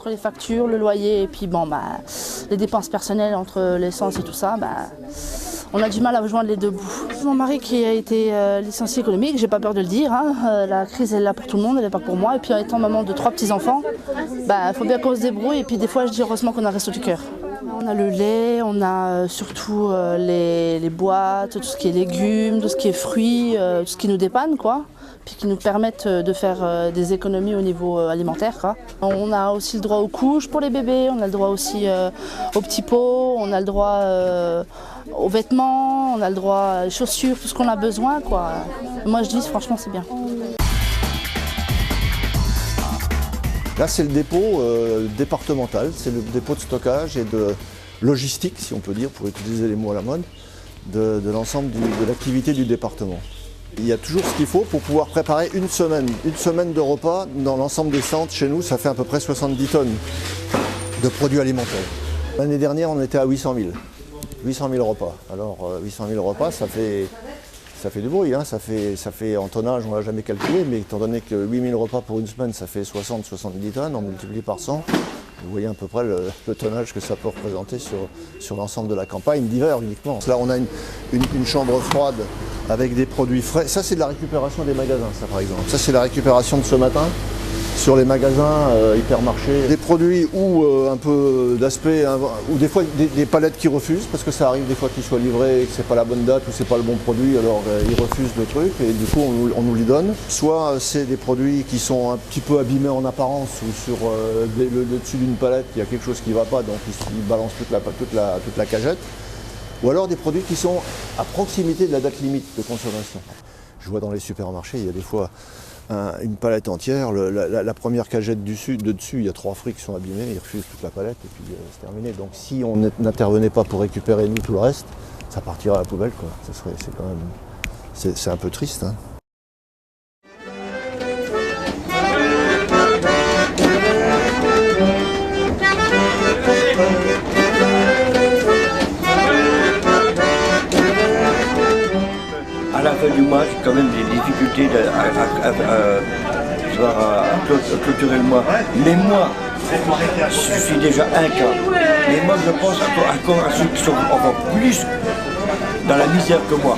entre les factures, le loyer et puis bon, les dépenses personnelles entre l'essence et tout ça, on a du mal à joindre les deux bouts. Mon mari qui a été licencié économique, j'ai pas peur de le dire, hein, la crise elle est là pour tout le monde, elle n'est pas pour moi. Et puis en étant maman de 3 petits-enfants, faut bien qu'on se débrouille et puis des fois je dis heureusement qu'on a Resto du Cœur. On a le lait, on a surtout les boîtes, tout ce qui est légumes, tout ce qui est fruits, tout ce qui nous dépanne, quoi. Puis qui nous permettent de faire des économies au niveau alimentaire, quoi. On a aussi le droit aux couches pour les bébés, on a le droit aussi aux petits pots, on a le droit aux vêtements, on a le droit aux chaussures, tout ce qu'on a besoin, quoi. Moi je dis franchement c'est bien. Là, c'est le dépôt départemental, c'est le dépôt de stockage et de logistique, si on peut dire, pour utiliser les mots à la mode, de l'ensemble de l'activité du département. Il y a toujours ce qu'il faut pour pouvoir préparer une semaine de repas dans l'ensemble des centres. Chez nous, ça fait à peu près 70 tonnes de produits alimentaires. L'année dernière, on était à 800 000 repas. Alors, 800 000 repas, ça fait du bruit, hein. Ça fait en tonnage, on ne l'a jamais calculé, mais étant donné que 8 000 repas pour une semaine, ça fait 60-70 tonnes, on multiplie par 100. Vous voyez à peu près le tonnage que ça peut représenter sur l'ensemble de la campagne, d'hiver uniquement. Là, on a une chambre froide avec des produits frais. Ça, c'est de la récupération des magasins, ça par exemple. Ça, c'est la récupération de ce matin sur les magasins, hypermarchés. Des produits ou un peu d'aspect, ou des fois des palettes qui refusent, parce que ça arrive des fois qu'ils soient livrés et que c'est pas la bonne date ou c'est pas le bon produit, alors ils refusent le truc et du coup on nous les donne. Soit c'est des produits qui sont un petit peu abîmés en apparence ou sur le dessus d'une palette, il y a quelque chose qui ne va pas, donc ils balancent toute la cagette. Ou alors des produits qui sont à proximité de la date limite de consommation. Je vois dans les supermarchés, il y a des fois une palette entière, la première cagette de dessus, il y a 3 fruits qui sont abîmés, ils refusent toute la palette et puis c'est terminé. Donc si on n'intervenait pas pour récupérer nous tout le reste, ça partirait à la poubelle, quoi. C'est quand même, c'est un peu triste, hein. À la fin du mois, j'ai quand même des difficultés à clôturer le mois. Mais moi, je suis déjà un cas. Mais moi, je pense encore à ceux qui sont encore plus dans la misère que moi.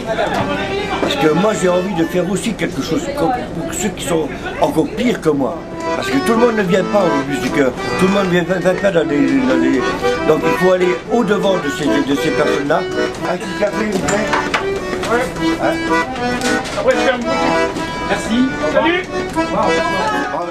Parce que moi, j'ai envie de faire aussi quelque chose pour ceux qui sont encore pires que moi. Parce que tout le monde ne vient pas au Bus du Cœur. Tout le monde ne vient pas dans les... Donc il faut aller au-devant de ces personnes-là. Un petit café, vous plaît. Ouais. Hein? Après, je ferme. Merci. Salut. Au revoir.